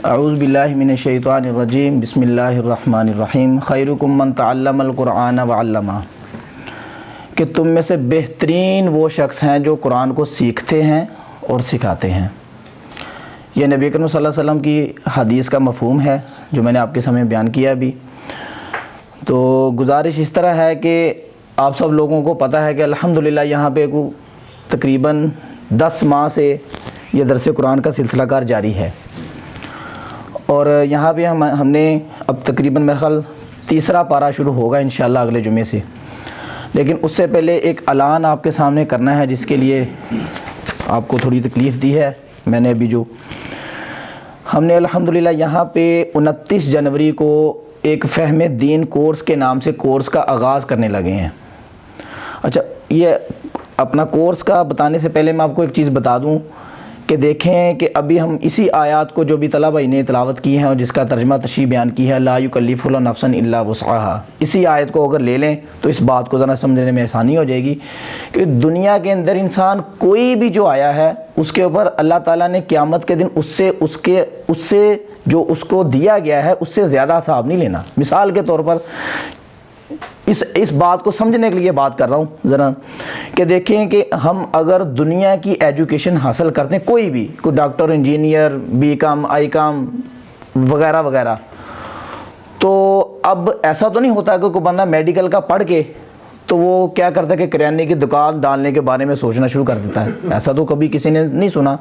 اعوذ باللہ من الشیطان الرجیم بسم اللہ الرحمن الرحیم خیرکم من تعلم القرآن وعلمہ، کہ تم میں سے بہترین وہ شخص ہیں جو قرآن کو سیکھتے ہیں اور سکھاتے ہیں۔ یہ نبی کریم صلی اللہ علیہ وسلم کی حدیث کا مفہوم ہے جو میں نے آپ کے سامنے بیان کیا ابھی۔ تو گزارش اس طرح ہے کہ آپ سب لوگوں کو پتہ ہے کہ الحمدللہ یہاں پہ تقریباً 10 ماہ سے یہ درس قرآن کا سلسلہ کار جاری ہے، اور یہاں پہ ہم نے اب تقریباً میرا خیال تیسرا پارہ شروع ہوگا انشاءاللہ اگلے جمعے سے، لیکن اس سے پہلے ایک اعلان آپ کے سامنے کرنا ہے جس کے لیے آپ کو تھوڑی تکلیف دی ہے میں نے ابھی۔ جو ہم نے الحمدللہ یہاں پہ 29 جنوری کو ایک فہم دین کورس کے نام سے کورس کا آغاز کرنے لگے ہیں۔ اچھا، یہ اپنا کورس کا بتانے سے پہلے میں آپ کو ایک چیز بتا دوں کہ دیکھیں کہ ابھی ہم اسی آیات کو جو بھی طلبہ نے تلاوت کی ہیں اور جس کا ترجمہ تشریح بیان کی ہے، لا یکلف اللہ نفسا الا وسعها، اسی آیت کو اگر لے لیں تو اس بات کو ذرا سمجھنے میں آسانی ہو جائے گی کہ دنیا کے اندر انسان کوئی بھی جو آیا ہے اس کے اوپر اللہ تعالیٰ نے قیامت کے دن اس سے جو اس کو دیا گیا ہے اس سے زیادہ حساب نہیں لینا۔ مثال کے طور پر اس بات کو سمجھنے کے لیے بات کر رہا ہوں ذرا، کہ دیکھیں کہ ہم اگر دنیا کی ایجوکیشن حاصل کرتے ہیں، کوئی ڈاکٹر، انجینئر، بی کام، آئی کام وغیرہ وغیرہ، تو اب ایسا تو نہیں ہوتا کہ کوئی بندہ میڈیکل کا پڑھ کے تو وہ کیا کرتا ہے کہ کریانے کی دکان ڈالنے کے بارے میں سوچنا شروع کر دیتا ہے۔ ایسا تو کبھی کسی نے نہیں سنا۔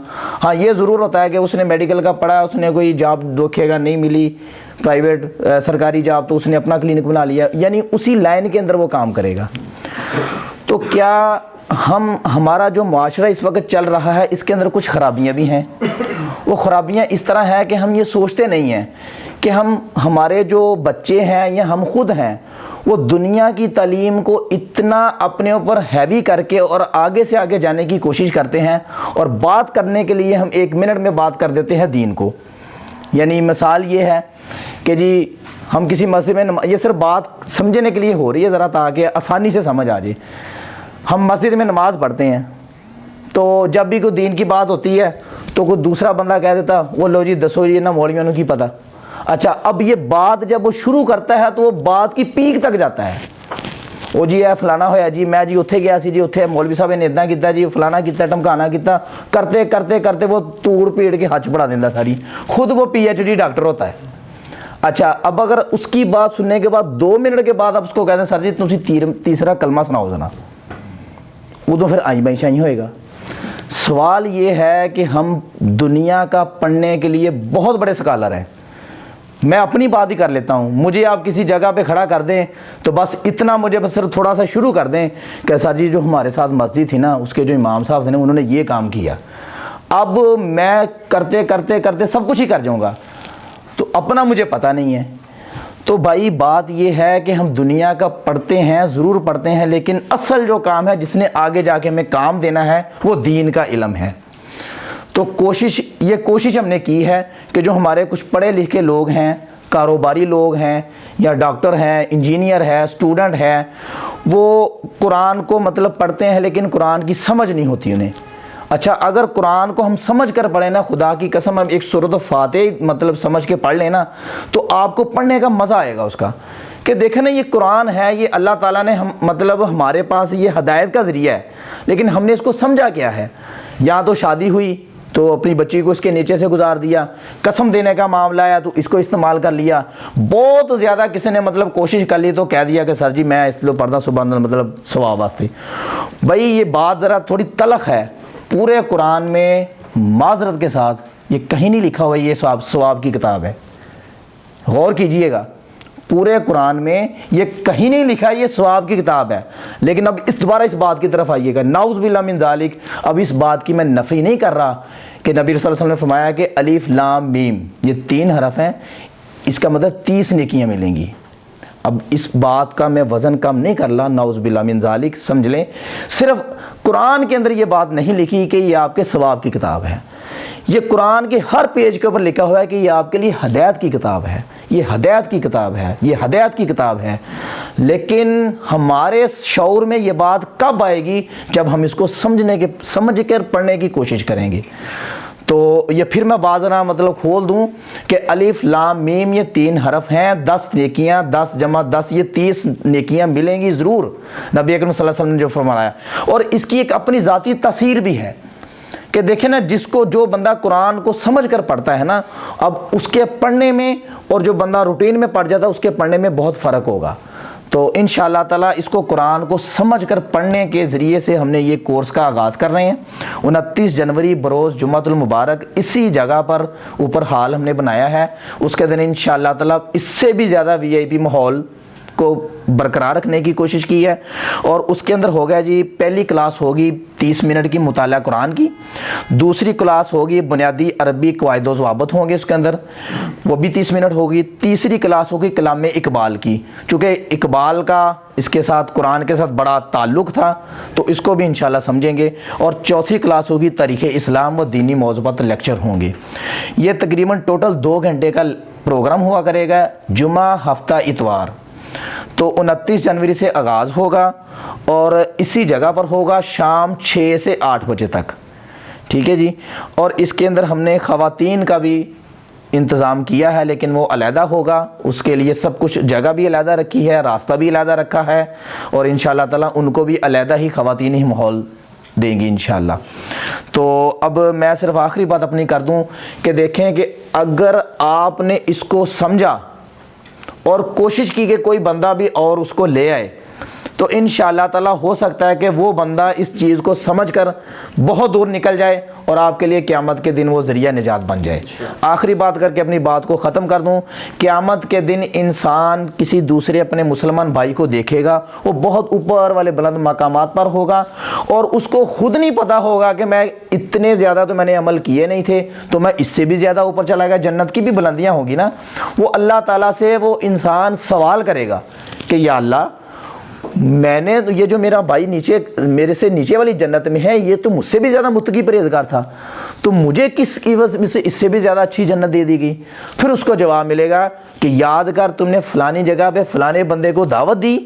ہاں، یہ ضرور ہوتا ہے کہ اس نے میڈیکل کا پڑھا، اس نے کوئی جاب دیکھے گا، نہیں ملی پرائیویٹ سرکاری جاب، تو اس نے اپنا کلینک بنا لیا، یعنی اسی لائن کے اندر وہ کام کرے گا۔ تو کیا ہمارا جو معاشرہ اس وقت چل رہا ہے اس کے اندر کچھ خرابیاں بھی ہیں؟ وہ خرابیاں اس طرح ہیں کہ ہم یہ سوچتے نہیں ہیں کہ ہمارے جو بچے ہیں یا ہم خود ہیں وہ دنیا کی تعلیم کو اتنا اپنے اوپر ہیوی کر کے اور آگے سے آگے جانے کی کوشش کرتے ہیں، اور بات کرنے کے لیے ہم 1 منٹ میں بات کر دیتے ہیں دین کو۔ یعنی مثال یہ ہے کہ جی ہم کسی مسجد میں یہ صرف بات سمجھنے کے لیے ہو رہی ہے ذرا تاکہ آسانی سے سمجھ آ جائے۔ ہم مسجد میں نماز پڑھتے ہیں تو جب بھی کوئی دین کی بات ہوتی ہے تو کوئی دوسرا بندہ کہہ دیتا وہ لو جی دسو جی نہ مولویوں کی پتہ۔ اچھا، اب یہ بات جب وہ شروع کرتا ہے تو وہ بات کی پیک تک جاتا ہے، وہ جی اے فلانا ہویا جی، میں جی اتھے گیا سی جی، اتھے مولوی صاحب نے اتنا کیتا جی، فلانا کیتا، ٹمکانا کیتا، کرتے کرتے کرتے وہ توڑ پیڑ کے ہاتھ پڑھا دینا ساری، خود وہ PhD ڈاکٹر ہوتا ہے۔ اچھا، اب اگر اس کی بات سننے کے بعد 2 منٹ کے بعد آپ اس کو کہتے ہیں سر جی تسی تیسرا کلمہ سناؤ ذرا، وہ تو پھر آئی بائی شائی ہوئے گا۔ سوال یہ ہے کہ ہم دنیا کا پڑھنے کے لیے بہت بڑے سکالر ہیں۔ میں اپنی بات ہی کر لیتا ہوں، مجھے آپ کسی جگہ پہ کھڑا کر دیں تو بس اتنا مجھے بس صرف تھوڑا سا شروع کر دیں کہ سر جی جو ہمارے ساتھ مسجد تھی نا اس کے جو امام صاحب تھے نا انہوں نے یہ کام کیا، اب میں کرتے کرتے کرتے سب کچھ ہی کر جاؤں گا، تو اپنا مجھے پتہ نہیں ہے۔ تو بھائی بات یہ ہے کہ ہم دنیا کا پڑھتے ہیں، ضرور پڑھتے ہیں، لیکن اصل جو کام ہے جس نے آگے جا کے ہمیں کام دینا ہے وہ دین کا علم ہے۔ تو یہ کوشش ہم نے کی ہے کہ جو ہمارے کچھ پڑھے لکھے لوگ ہیں، کاروباری لوگ ہیں یا ڈاکٹر ہیں، انجینئر ہے، اسٹوڈنٹ ہے، وہ قرآن کو مطلب پڑھتے ہیں لیکن قرآن کی سمجھ نہیں ہوتی انہیں۔ اچھا، اگر قرآن کو ہم سمجھ کر پڑھیں نا، خدا کی قسم ہم ایک سورۃ فاتح مطلب سمجھ کے پڑھ لیں نا تو آپ کو پڑھنے کا مزہ آئے گا اس کا، کہ دیکھیں نا یہ قرآن ہے، یہ اللہ تعالیٰ نے مطلب ہمارے پاس یہ ہدایت کا ذریعہ ہے، لیکن ہم نے اس کو سمجھا کیا ہے؟ یا تو شادی ہوئی تو اپنی بچی کو اس کے نیچے سے گزار دیا، قسم دینے کا معاملہ آیا تو اس کو استعمال کر لیا، بہت زیادہ کسی نے مطلب کوشش کر لی تو کہہ دیا کہ سر جی میں اس لیے پڑھتا سبحان اللہ مطلب ثواب واسطے۔ بھائی یہ بات ذرا تھوڑی تلخ ہے، پورے قرآن میں معذرت کے ساتھ یہ کہیں نہیں لکھا ہوا یہ ثواب کی کتاب ہے، غور کیجئے گا، پورے قرآن میں یہ کہیں نہیں لکھا یہ ثواب کی کتاب ہے۔ لیکن اب دوبارہ اس بات کی طرف آئیے گا، نعوذ باللہ من ذالک، اب اس بات کی میں نفی نہیں کر رہا کہ نبی صلی اللہ علیہ وسلم نے فرمایا کہ الف لام میم یہ 3 حرف ہیں، اس کا مطلب 30 نیکیاں ملیں گی۔ اب اس بات کا میں وزن کم نہیں کر رہا، نعوذ باللہ من ذالک، سمجھ لیں صرف قرآن کے اندر یہ بات نہیں لکھی کہ یہ آپ کے ثواب کی کتاب ہے، یہ قرآن کے ہر پیج کے اوپر لکھا ہوا ہے کہ یہ آپ کے لیے ہدایت کی کتاب ہے، یہ ہدایت کی کتاب ہے، یہ ہدایت کی کتاب ہے۔ لیکن ہمارے شعور میں یہ بات کب آئے گی؟ جب ہم اس کو سمجھ کر پڑھنے کی کوشش کریں گے۔ تو یہ پھر میں بازنا مطلب کھول دوں کہ الف لام میم یہ 3 حرف ہیں، 10 نیکیاں، 10 جمع 10 یہ 30 نیکیاں ملیں گی ضرور، نبی اکرم صلی اللہ علیہ وسلم نے جو فرمایا۔ اور اس کی ایک اپنی ذاتی تاثیر بھی ہے کہ دیکھیں نا، جس کو جو بندہ قرآن کو سمجھ کر پڑھتا ہے نا، اب اس کے پڑھنے میں اور جو بندہ روٹین میں پڑھ جاتا ہے اس کے پڑھنے میں بہت فرق ہوگا۔ تو انشاءاللہ تعالیٰ اس کو قرآن کو سمجھ کر پڑھنے کے ذریعے سے ہم نے یہ کورس کا آغاز کر رہے ہیں۔ 29 جنوری بروز جمعۃ المبارک اسی جگہ پر اوپر ہال ہم نے بنایا ہے، اس کے دن انشاءاللہ تعالیٰ اس سے بھی زیادہ VIP ماحول کو برقرار رکھنے کی کوشش کی ہے۔ اور اس کے اندر ہوگا جی، پہلی کلاس ہوگی 30 منٹ کی مطالعہ قرآن کی، دوسری کلاس ہوگی بنیادی عربی قواعد و ضوابط ہوں گے اس کے اندر، وہ بھی 30 منٹ ہوگی، تیسری کلاس ہوگی کلام اقبال کی، چونکہ اقبال کا اس کے ساتھ قرآن کے ساتھ بڑا تعلق تھا تو اس کو بھی انشاءاللہ سمجھیں گے، اور چوتھی کلاس ہوگی تاریخ اسلام و دینی موضوعات لیکچر ہوں گے۔ یہ تقریباً ٹوٹل 2 گھنٹے کا پروگرام ہوا کرے گا، جمعہ ہفتہ اتوار۔ تو 29 جنوری سے آغاز ہوگا اور اسی جگہ پر ہوگا شام 6 سے 8 بجے تک، ٹھیک ہے جی۔ اور اس کے اندر ہم نے خواتین کا بھی انتظام کیا ہے، لیکن وہ علیحدہ ہوگا، اس کے لیے سب کچھ جگہ بھی علیحدہ رکھی ہے، راستہ بھی علیحدہ رکھا ہے، اور انشاءاللہ تعالیٰ ان کو بھی علیحدہ ہی خواتین ہی ماحول دیں گی انشاءاللہ۔ تو اب میں صرف آخری بات اپنی کر دوں کہ دیکھیں کہ اگر آپ نے اس کو سمجھا اور کوشش کی کہ کوئی بندہ بھی اور اس کو لے آئے، تو انشاءاللہ تعالیٰ ہو سکتا ہے کہ وہ بندہ اس چیز کو سمجھ کر بہت دور نکل جائے اور آپ کے لیے قیامت کے دن وہ ذریعہ نجات بن جائے۔ آخری بات کر کے اپنی بات کو ختم کر دوں، قیامت کے دن انسان کسی دوسرے اپنے مسلمان بھائی کو دیکھے گا، وہ بہت اوپر والے بلند مقامات پر ہوگا اور اس کو خود نہیں پتا ہوگا کہ میں اتنے زیادہ تو میں نے عمل کیے نہیں تھے تو میں اس سے بھی زیادہ اوپر چلا گیا۔ جنت کی بھی بلندیاں ہوگی نا، وہ اللہ تعالیٰ سے وہ انسان سوال کرے گا کہ یا اللہ، میں نے یہ جو میرا بھائی نیچے میرے سے نیچے والی جنت میں ہے، یہ تو مجھ سے بھی زیادہ متقی پرہیزگار تھا، تو مجھے کس کی وجہ سے اس سے بھی زیادہ اچھی جنت دے دی گئی؟ پھر اس کو جواب ملے گا کہ یاد کر، تم نے فلانی جگہ پہ فلانے بندے کو دعوت دی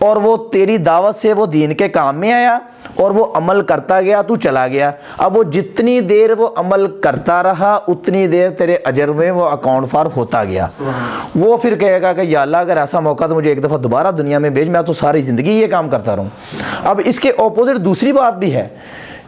اور وہ تیری دعوت سے وہ دین کے کام میں آیا اور وہ عمل کرتا گیا، تو چلا گیا۔ اب وہ جتنی دیر وہ عمل کرتا رہا اتنی دیر تیرے اجر میں وہ اکاؤنٹ فار ہوتا گیا۔ وہ پھر کہے گا کہ یا اللہ، اگر ایسا موقع تو مجھے ایک دفعہ دوبارہ دنیا میں بھیج، میں تو ساری زندگی یہ کام کرتا رہوں۔ اب اس کے اپوزٹ دوسری بات بھی ہے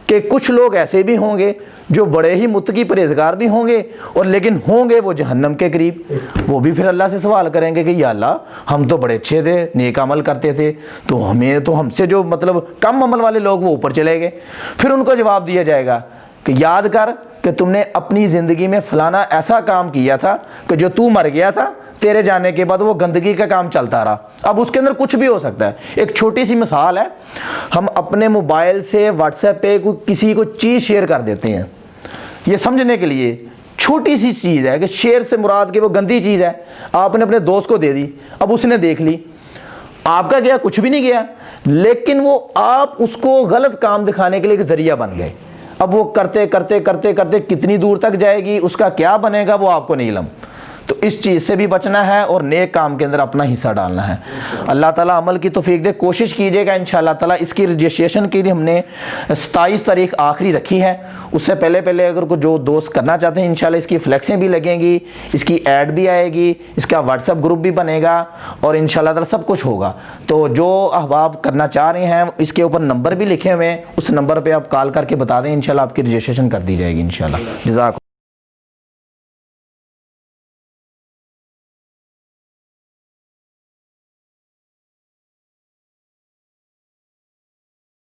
کہ کچھ لوگ ایسے بھی ہوں گے جو بڑے ہی متقی پرہیزگار بھی ہوں گے، اور لیکن ہوں گے وہ جہنم کے قریب، وہ بھی پھر اللہ سے سوال کریں گے کہ یا اللہ، ہم تو بڑے اچھے تھے، نیک عمل کرتے تھے، تو ہم سے جو مطلب کم عمل والے لوگ وہ اوپر چلے گئے۔ پھر ان کو جواب دیا جائے گا کہ یاد کر کہ تم نے اپنی زندگی میں فلانا ایسا کام کیا تھا کہ جو تو مر گیا تھا، تیرے جانے کے بعد وہ گندگی کا کام چلتا رہا۔ اب اس کے اندر کچھ بھی ہو سکتا ہے۔ ایک چھوٹی سی مثال ہے، ہم اپنے موبائل سے واٹس ایپ پہ کسی کو چیز شیئر کر دیتے ہیں، یہ سمجھنے کے لیے چھوٹی سی چیز ہے کہ شیئر سے مراد کہ وہ گندی چیز ہے، آپ نے اپنے دوست کو دے دی، اب اس نے دیکھ لی، آپ کا گیا کچھ بھی نہیں گیا، لیکن وہ آپ اس کو غلط کام دکھانے کے لیے ایک ذریعہ بن گئے۔ اب وہ کرتے کرتے کرتے کرتے کتنی دور تک جائے گی، اس کا کیا بنے گا، وہ آپ کو نہیں علم۔ تو اس چیز سے بھی بچنا ہے اور نیک کام کے اندر اپنا حصہ ڈالنا ہے۔ اللہ تعالیٰ عمل کی توفیق دے، کوشش کیجیے گا انشاءاللہ تعالیٰ۔ اس کی رجسٹریشن کے لیے ہم نے 27 تاریخ آخری رکھی ہے، اس سے پہلے اگر کوئی جو دوست کرنا چاہتے ہیں انشاءاللہ اس کی فلیکسیں بھی لگیں گی، اس کی ایڈ بھی آئے گی، اس کا واٹس ایپ گروپ بھی بنے گا، اور انشاءاللہ تعالیٰ سب کچھ ہوگا۔ تو جو احباب کرنا چاہ رہے ہیں اس کے اوپر نمبر بھی لکھے ہوئے ہیں، اس نمبر پہ آپ کال کر کے بتا دیں، انشاءاللہ آپ کی رجسٹریشن کر دی جائے گی انشاءاللہ۔ جزاک